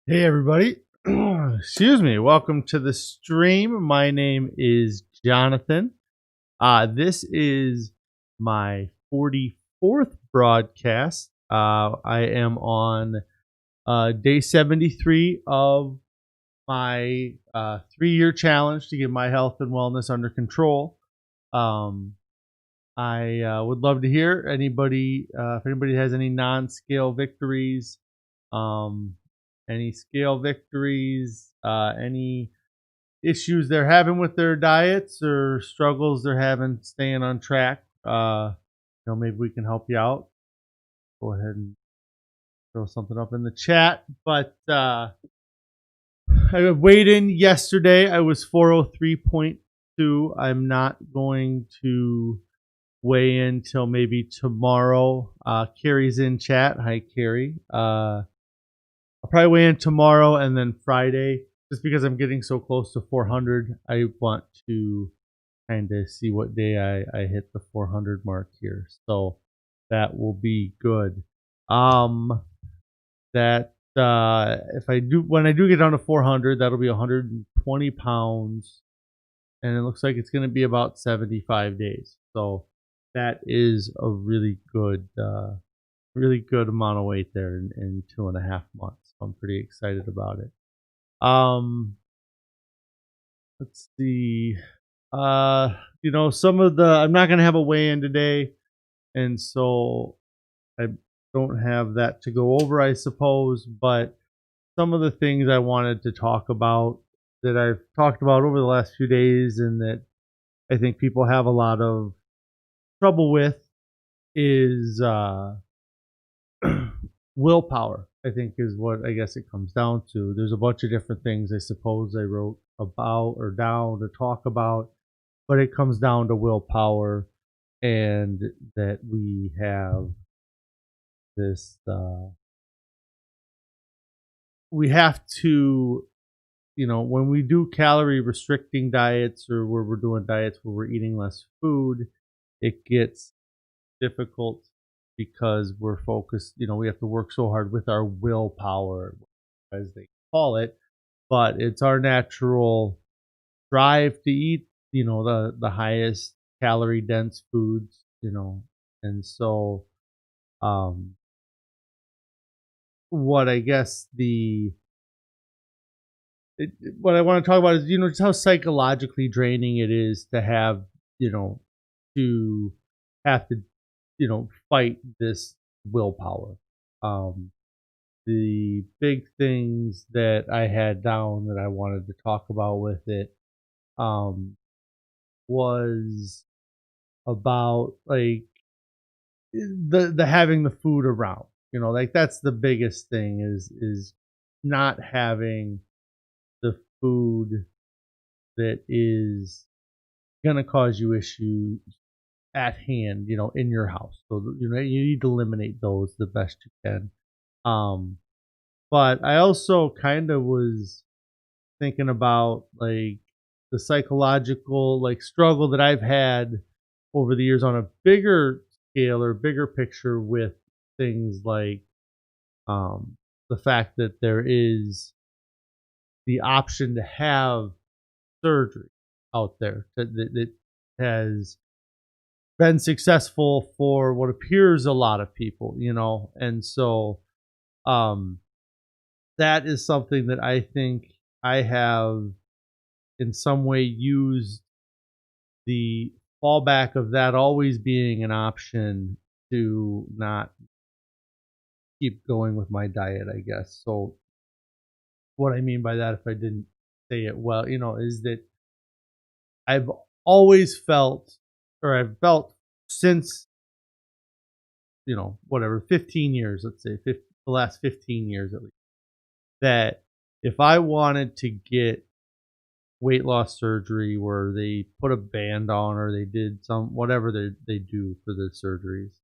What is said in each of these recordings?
Hey everybody. Excuse me. Welcome to the stream. My name is Jonathan. This is my 44th broadcast. I am on day 73 of my 3-year challenge to get my health and wellness under control. Um, I would love to hear if anybody has any non-scale victories, um, any scale victories, any issues they're having with their diets or struggles they're having staying on track. Maybe we can help you out. Go ahead and throw something up in the chat. But I weighed in yesterday. I was 403.2. I'm not going to weigh in till maybe tomorrow. Carrie's in chat. Hi, Carrie. I'll probably weigh in tomorrow and then Friday. Just because I'm getting so close to 400, I want to kind of see what day I hit the 400 mark here. So that will be good. That if I do when I do get down to 400, that'll be 120 pounds, and it looks like it's going to be about 75 days. So that is a really good amount of weight there in 2.5 months. I'm pretty excited about it. Let's see. Some of the I'm not gonna have a weigh-in today, and so I don't have that to go over, I suppose. But some of the things I wanted to talk about that I've talked about over the last few days, and that I think people have a lot of trouble with, is willpower. I think is what I guess it comes down to. There's a bunch of different things I suppose I wrote about or down to talk about, but it comes down to willpower, and that we have this we have to, when we do calorie restricting diets, or where we're doing diets where we're eating less food, it gets difficult because we're focused. We have to work so hard with our willpower, as they call it, but it's our natural drive to eat, the highest calorie dense foods, and so um what I guess what I want to talk about is, just how psychologically draining it is to have, you know, to have to, fight this willpower. Um, the big things that I had down that I wanted to talk about with it, um, was about, like, the having the food around. Like, that's the biggest thing, is not having the food that is gonna cause you issues at hand, in your house. So you need to eliminate those the best you can. Um, but I also kind of was thinking about, like, the psychological, like, struggle that I've had over the years on a bigger scale or bigger picture, with things like, um, the fact that there is the option to have surgery out there that has been successful for what appears a lot of people, and so um, that is something that I think I have in some way used the fallback of that always being an option to not keep going with my diet, I guess. So what I mean by that, if I didn't say it well, is that I've always felt, or I've felt since, whatever, 15 years, let's say, the last 15 years at least, that if I wanted to get weight loss surgery where they put a band on, or they did whatever they do for the surgeries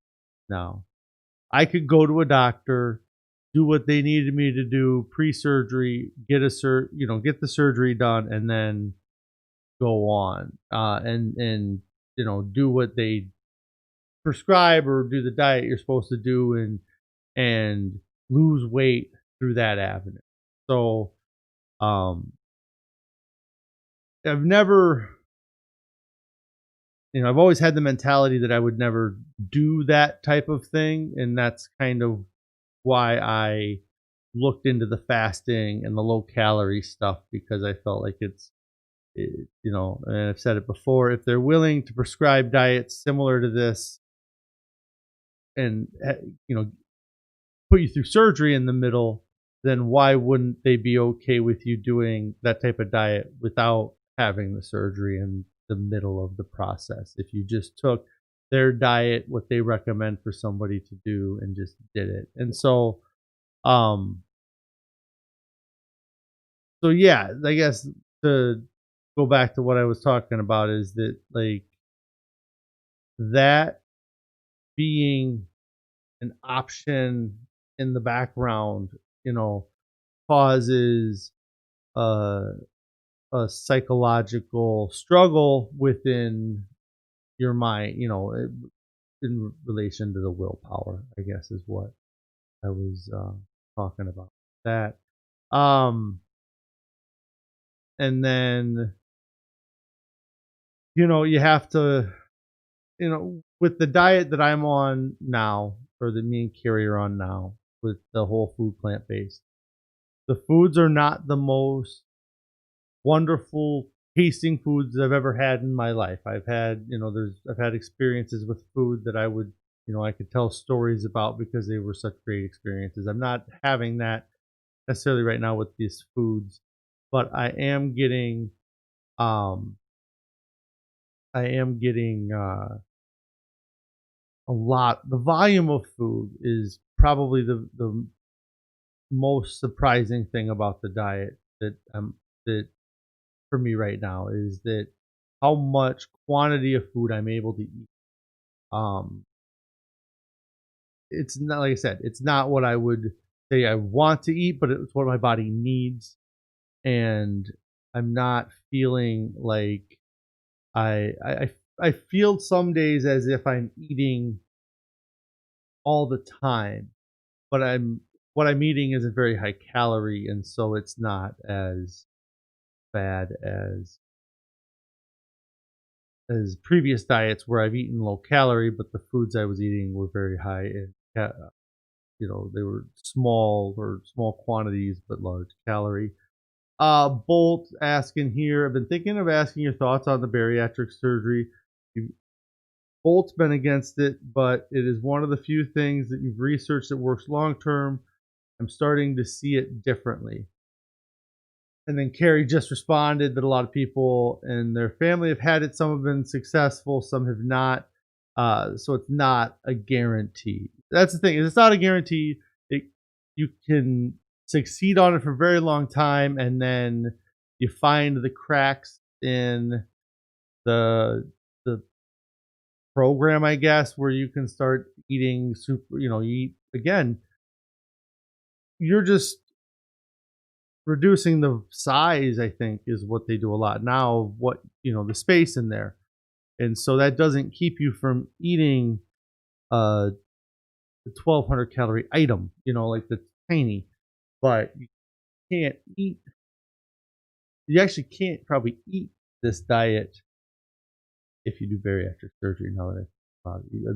now, I could go to a doctor, do what they needed me to do pre-surgery, get get the surgery done, and then go on, and do what they prescribe, or do the diet you're supposed to do, and lose weight through that avenue. So, um, I've never, I've always had the mentality that I would never do that type of thing, and that's kind of why I looked into the fasting and the low calorie stuff because I felt like and I've said it before, if they're willing to prescribe diets similar to this and you know put you through surgery in the middle, then why wouldn't they be okay with you doing that type of diet without having the surgery in the middle of the process? If you just took their diet, what they recommend for somebody to do, and just did it. And um, so yeah, I guess to go back to what I was talking about is that like that being an option in the background, you know, causes uh a psychological struggle within your mind, in relation to the willpower, I guess is what I was talking about. That. And then, you have to, with the diet that I'm on now, or that me and Carrie are on now, with the whole food plant based, the foods are not the most wonderful tasting foods I've ever had in my life. I've had experiences with food that I could tell stories about because they were such great experiences. I'm not having that necessarily right now with these foods, but um I am getting a lot. The volume of food is probably the most surprising thing about the diet that for me right now is that how much quantity of food I'm able to eat. Um, it's not, like I said, it's not what I would say I want to eat, but it's what my body needs, and I'm not feeling like I feel some days as if I'm eating all the time, but what I'm eating isn't very high calorie, and so it's not as bad as previous diets where I've eaten low calorie, but the foods I was eating were very high in, they were small quantities but large calorie. Bolt asking here, I've been thinking of asking your thoughts on the bariatric surgery. Bolt's been against it, but it is one of the few things that you've researched that works long term. I'm starting to see it differently. And then Carrie just responded that a lot of people in their family have had it. Some have been successful, some have not. So it's not a guarantee. That's the thing. It's not a guarantee. You can succeed on it for a very long time, and then you find the cracks in the the program, I guess, where you can start eating super. You eat again. You're just reducing the size, I think, is what they do a lot now of what, the space in there. And so that doesn't keep you from eating a 1200 calorie item, like the tiny, but can't eat, you actually can't probably eat this diet if you do bariatric surgery now that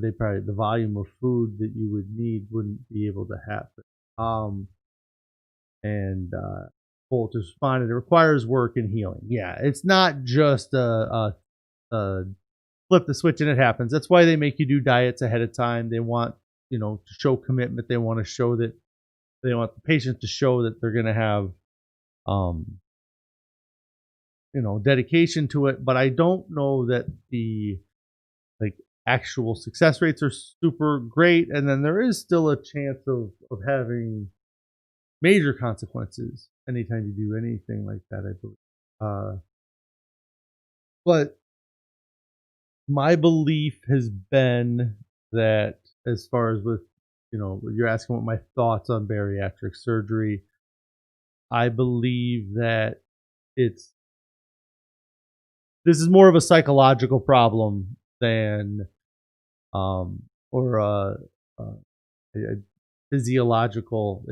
they probably, the volume of food that you would need wouldn't be able to happen. And Bolt responded, it requires work and healing. Yeah, it's not just a flip the switch and it happens. That's why they make you do diets ahead of time. They want, to show commitment. They want to show that they want the patient to show that they're going to have, um, dedication to it. But I don't know that the like actual success rates are super great. And then there is still a chance of having major consequences anytime you do anything like that, I believe. But my belief has been that, as far as with, you're asking what my thoughts on bariatric surgery, I believe that it's this is more of a psychological problem than or a physiological.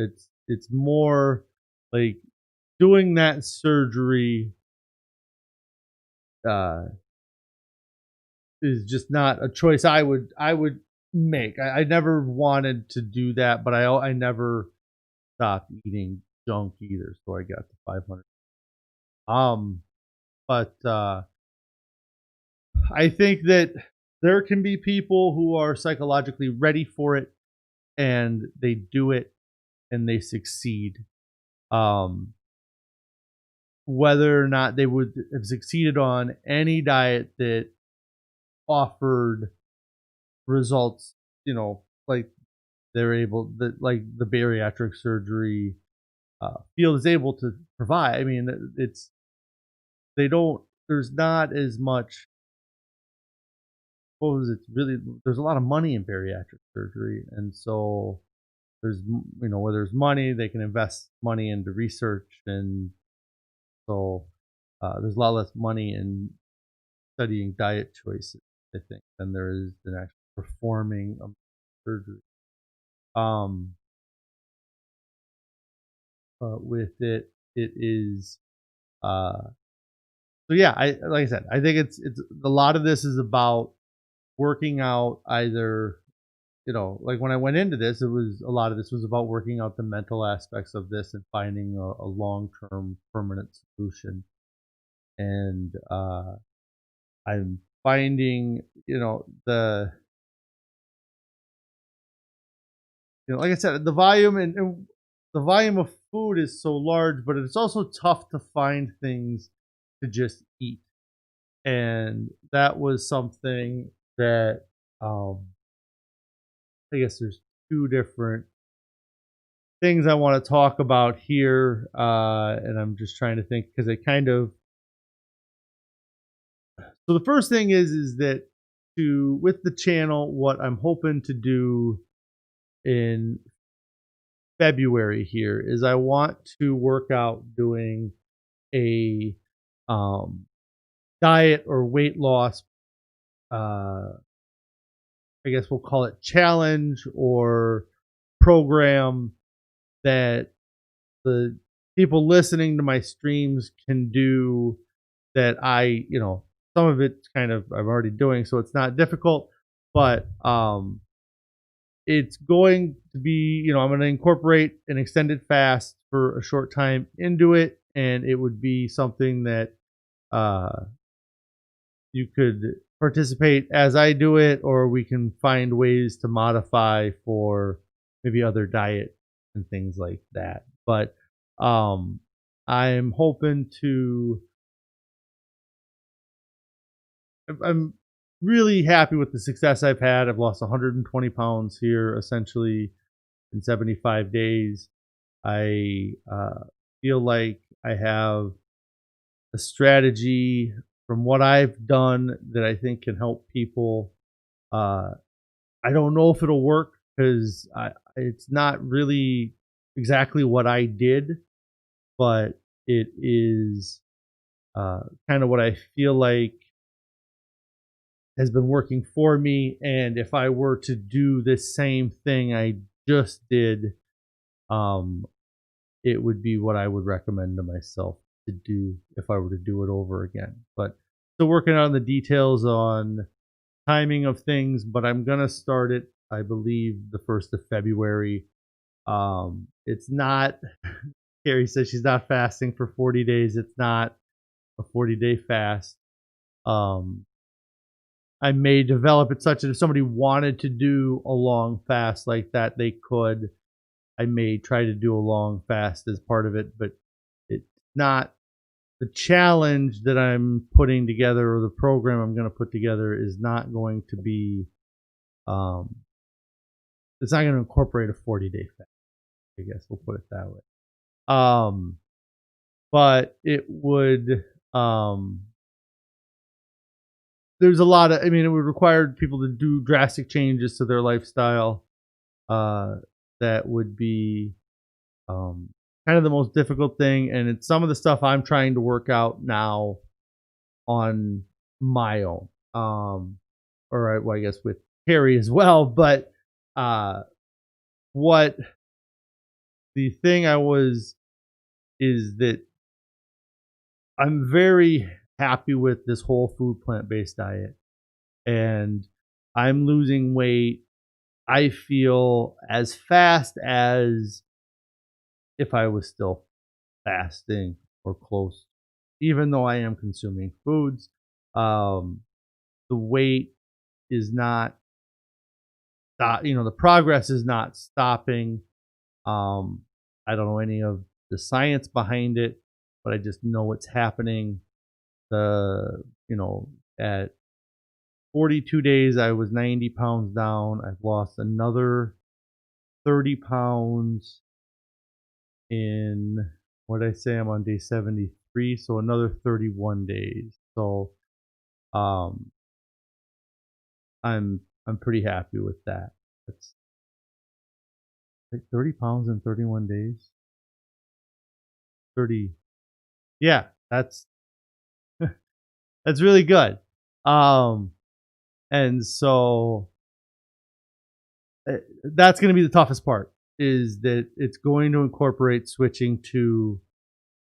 It's more. like doing that surgery uh, is just not a choice I would make. I never wanted to do that, but I never stopped eating junk either. So I got to 500. Um, but I think that there can be people who are psychologically ready for it and they do it and they succeed. Um, whether or not they would have succeeded on any diet that offered results, like they're able that like the bariatric surgery field is able to provide. I mean, it's they don't. There's not as much. What was it really? There's a lot of money in bariatric surgery, and so where there's money, they can invest money into research, and so there's a lot less money in studying diet choices, I think, than there is in actually performing a surgery. Um, with it, it is so yeah. I like I said, I think it's a lot of this is about working out either like when I went into this, it was a lot of this was about working out the mental aspects of this and finding a long term permanent solution. And I'm finding, like I said, the volume and the volume of food is so large, but it's also tough to find things to just eat. And that was something that um, I guess there's two different things I want to talk about here, and I'm just trying to think because it kind of. So the first thing is that to with the channel, what I'm hoping to do in February here is I want to work out doing a um, diet or weight loss. I guess we'll call it challenge or program that the people listening to my streams can do that some of it's kind of I'm already doing, so it's not difficult, but it's going to be, I'm going to incorporate an extended fast for a short time into it, and it would be something that uh, you could participate as I do it, or we can find ways to modify for maybe other diet and things like that. But um, I'm hoping to. I'm really happy with the success I've had. I've lost 120 pounds here essentially in 75 days. I feel like I have a strategy from what I've done that I think can help people. Uh, I don't know if it'll work because it's not really exactly what I did, but it is kind of what I feel like has been working for me. And if I were to do the same thing I just did, um, it would be what I would recommend to myself to do if I were to do it over again. But still working on the details on timing of things, but I'm gonna start it, I believe, the 1st of February. It's not. Carrie says she's not fasting for 40 days. It's not a 40-day fast. Um, I may develop it such that if somebody wanted to do a long fast like that, they could. I may try to do a long fast as part of it, but it's not the challenge that I'm putting together or the program I'm going to put together is not going to be, um, it's not going to incorporate a 40-day fast. I guess we'll put it that way. Um, but it would, um, there's a lot of, I mean, it would require people to do drastic changes to their lifestyle. Uh, that would be um, kind of the most difficult thing. And it's some of the stuff I'm trying to work out now on my own. Or well, I guess with Harry as well. But uh, what the thing I was is that I'm very happy with this whole food plant-based diet, and I'm losing weight, I feel, as fast as if I was still fasting or close, even though I am consuming foods. Um, the weight is not the progress is not stopping. Um, I don't know any of the science behind it, but I just know it's happening. The at 42 days, I was 90 pounds down. I've lost another 30 pounds in, what did I say? I'm on day 73, so another 31 days. So um, I'm pretty happy with that. That's like 30 pounds in 31 days. 30, yeah, that's really good. Um, and so that's going to be the toughest part, is that it's going to incorporate switching to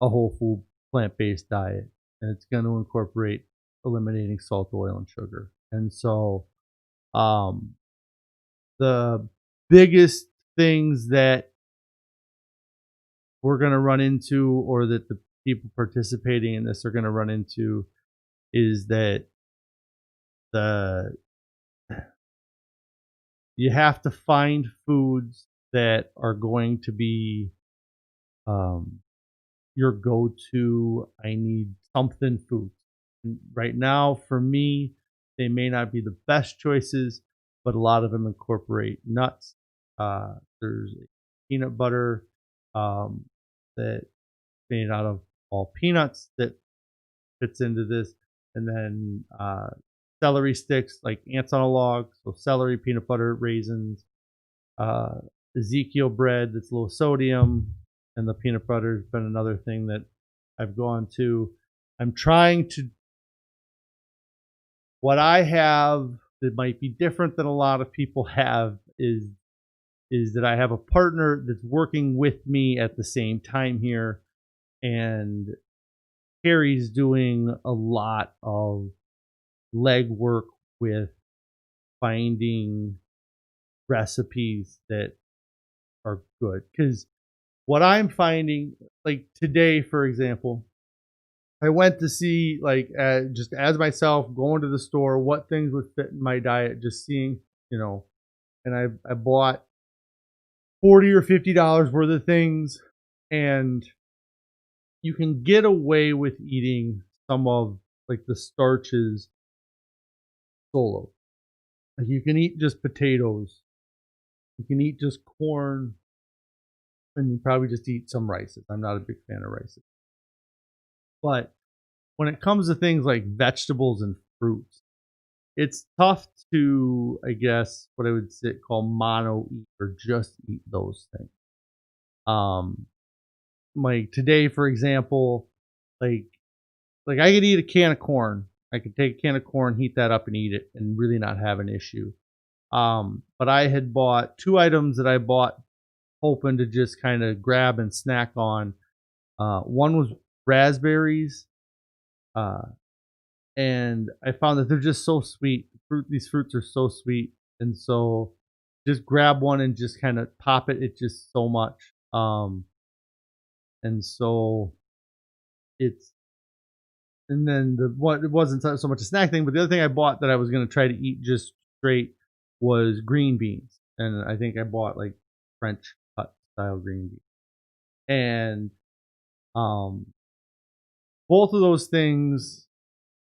a whole food plant-based diet, and it's going to incorporate eliminating salt, oil, and sugar. And so um, the biggest things that we're going to run into, or that the people participating in this are going to run into, is that the you have to find foods that are going to be um, your go-to. I need something food. Right now, for me, they may not be the best choices, but a lot of them incorporate nuts. There's peanut butter um, that made out of all peanuts that fits into this, and then celery sticks like ants on a log. So celery, peanut butter, raisins, uh, Ezekiel bread that's low sodium, and the peanut butter has been another thing that I've gone to. I'm trying to, what I have that might be different than a lot of people have, is that I have a partner that's working with me at the same time here, and Carrie's doing a lot of legwork with finding recipes that are good. Because what I'm finding, like today, for example, I went to see, like, just as myself, going to the store, what things would fit in my diet, just seeing, and I bought $40 or $50 worth of things, and you can get away with eating some of, like, the starches solo. Like, you can eat just potatoes, you can eat just corn, and you probably just eat some rices. I'm not a big fan of rices. But when it comes to things like vegetables and fruits, it's tough to, I guess, what I would say, call mono eat, or just eat those things. Um, like today, for example, like I could eat a can of corn. I could take a can of corn, heat that up, and eat it, and really not have an issue. But I had bought two items that I bought hoping to just kind of grab and snack on. One was raspberries, uh, and I found that they're just so sweet. These fruits are so sweet, and so just grab one and just kind of pop it. It's just so much, and so it's and then the what it wasn't so much a snack thing, but the other thing I bought that I was gonna try to eat just straight was green beans, and I think I bought like French cut style green beans, and um, both of those things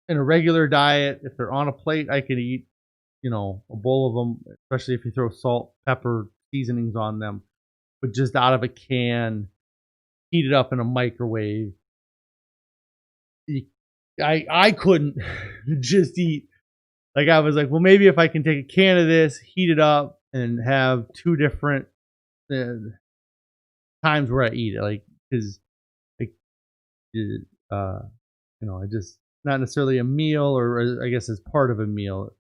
in a regular diet, if they're on a plate, I could eat, a bowl of them, especially if you throw salt, pepper, seasonings on them. But just out of a can, heat it up in a microwave. I couldn't just eat. Like, I was like, well, maybe if I can take a can of this, heat it up, and have two different uh, times where I eat it, like, because like uh, I just, not necessarily a meal, or I guess as part of a meal.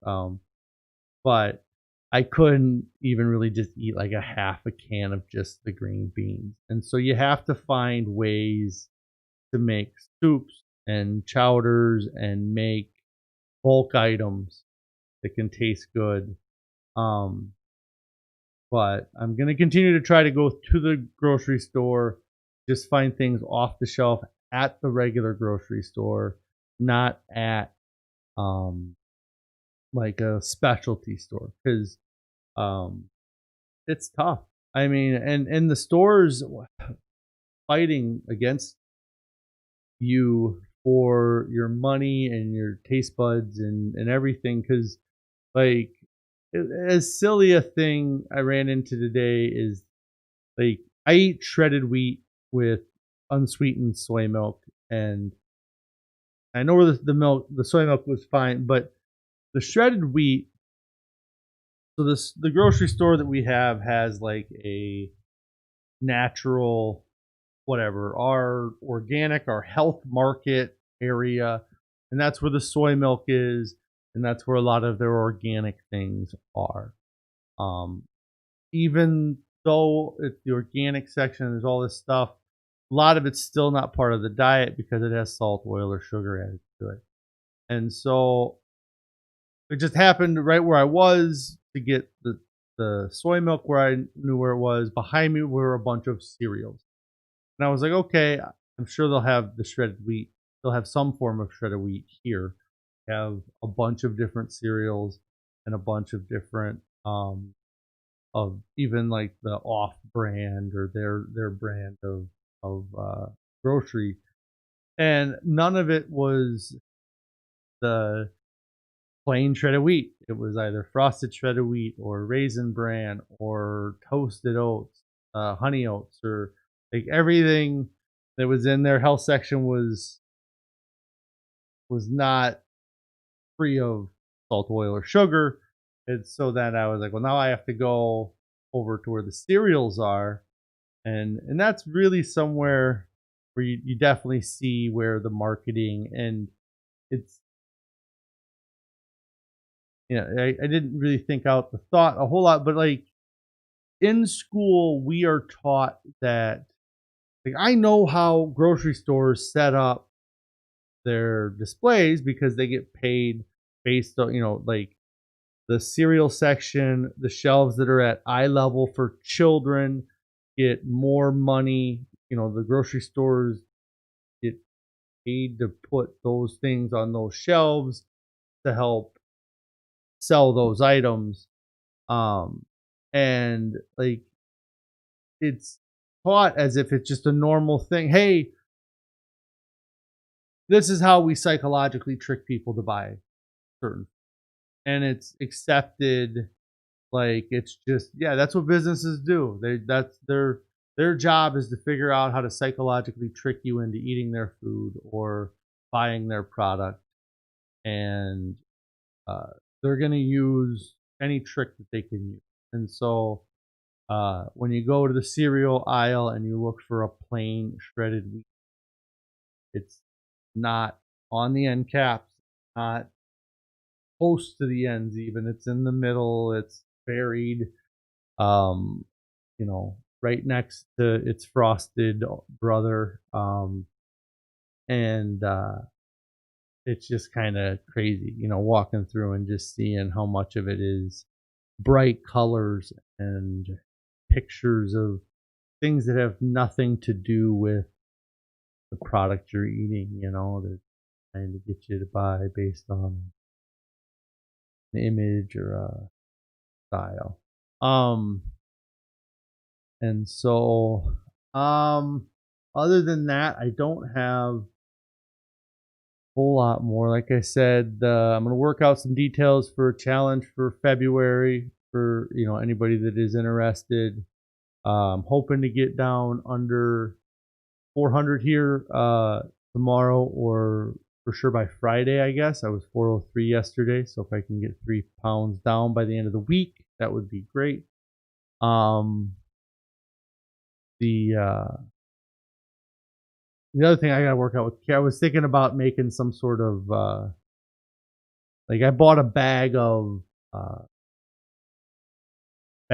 But I couldn't even really just eat like a half a can of just the green beans. And so you have to find ways to make soups and chowders and make bulk items that can taste good. Um, but I'm gonna continue to try to go to the grocery store, just find things off the shelf at the regular grocery store, not at um like a specialty store, because um it's tough. I mean, and the stores fighting against you for your money and your taste buds and everything, because like as silly a thing I ran into today is like I eat shredded wheat with unsweetened soy milk, and I know where the soy milk was fine, but the shredded wheat. So the grocery store that we have has like a natural whatever, our organic, our health market area, and that's where the soy milk is, and that's where a lot of their organic things are. Um, Even though it's the organic section, there's all this stuff. A lot of it's still not part of the diet because it has salt, oil, or sugar added to it. And so it just happened right where I was to get the soy milk where I knew where it was. Behind me were a bunch of cereals. And I was like, okay, I'm sure they'll have the shredded wheat. They'll have some form of shredded wheat here. Have a bunch of different cereals and a bunch of different of even like the off brand or their brand of grocery. And none of it was the plain shredded wheat. It was either frosted shredded wheat or raisin bran or toasted oats, honey oats, or like everything that was in their health section was not free of salt, oil, or sugar. And so then I was like, well, now I have to go over to where the cereals are, and that's really somewhere where you definitely see where the marketing and it's I didn't really think out the thought a whole lot, but like in school we are taught that like I know how grocery stores set up their displays because they get paid based on like the cereal section, the shelves that are at eye level for children get more money. The grocery stores get paid to put those things on those shelves to help sell those items. Um, and like it's taught as if it's just a normal thing. Hey, this is how we psychologically trick people to buy certain, and it's accepted. Like it's just yeah, that's what businesses do. That's their job is to figure out how to psychologically trick you into eating their food or buying their product, and uh, they're gonna use any trick that they can use. And so when you go to the cereal aisle and you look for a plain shredded wheat, it's not on the end caps, not close to the ends even. It's in the middle. It's buried. Um, right next to its frosted brother. And it's just kind of crazy, walking through and just seeing how much of it is bright colors and pictures of things that have nothing to do with the product you're eating. They're trying to get you to buy based on an image or a style. Um, and so, other than that, I don't have a whole lot more. Like I said, I'm gonna work out some details for a challenge for February for anybody that is interested. Hoping to get down under 400 here tomorrow or for sure by Friday, I guess. I was 403 yesterday, so if I can get 3 pounds down by the end of the week, that would be great. Um, the uh, the other thing I gotta work out with, I was thinking about making some sort of like I bought a bag of uh,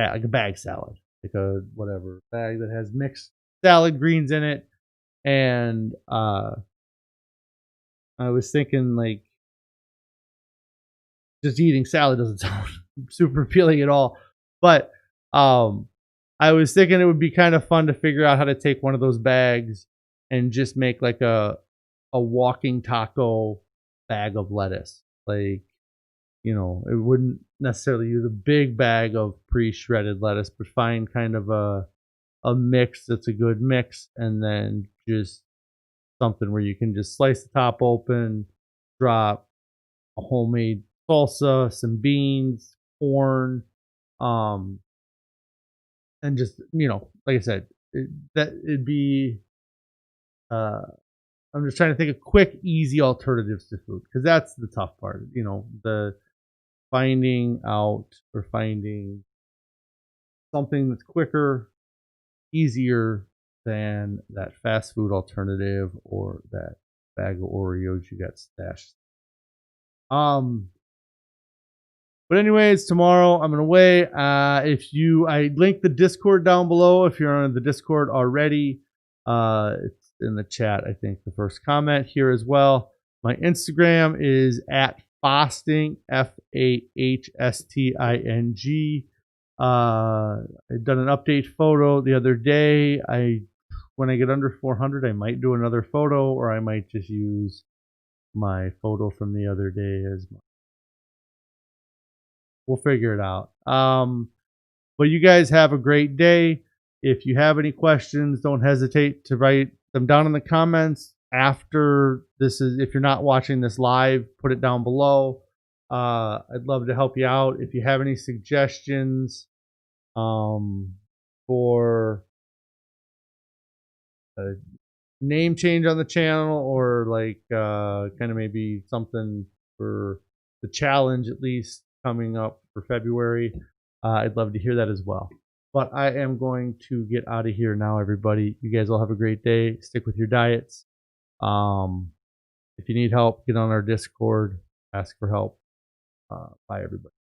like a bag salad, like a whatever bag that has mixed salad greens in it. And I was thinking like just eating salad doesn't sound super appealing at all, but um, I was thinking it would be kind of fun to figure out how to take one of those bags and just make like a walking taco bag of lettuce. Like, it wouldn't necessarily use a big bag of pre-shredded lettuce, but find kind of a mix that's a good mix, and then just something where you can just slice the top open, drop a homemade salsa, some beans, corn, um, and just like I said, it'd be. I'm just trying to think of quick, easy alternatives to food because that's the tough part. The finding out or finding something that's quicker, easier than that fast food alternative or that bag of Oreos you got stashed. But anyways, tomorrow I'm away. I linked the Discord down below. If you're on the Discord already, it's in the chat. I think the first comment here as well. My Instagram is at Fasting, FAHSTING. I've done an update photo the other day. When I get under 400, I might do another photo, or I might just use my photo from the other day as my. We'll figure it out. But you guys have a great day. If you have any questions, don't hesitate to write them down in the comments after this is. If you're not watching this live, put it down below. I'd love to help you out. If you have any suggestions for a name change on the channel, or like kind of maybe something for the challenge at least coming up for February, I'd love to hear that as well. But I am going to get out of here now, everybody. You guys all have a great day. Stick with your diets. If you need help, get on our Discord, ask for help. Bye, everybody.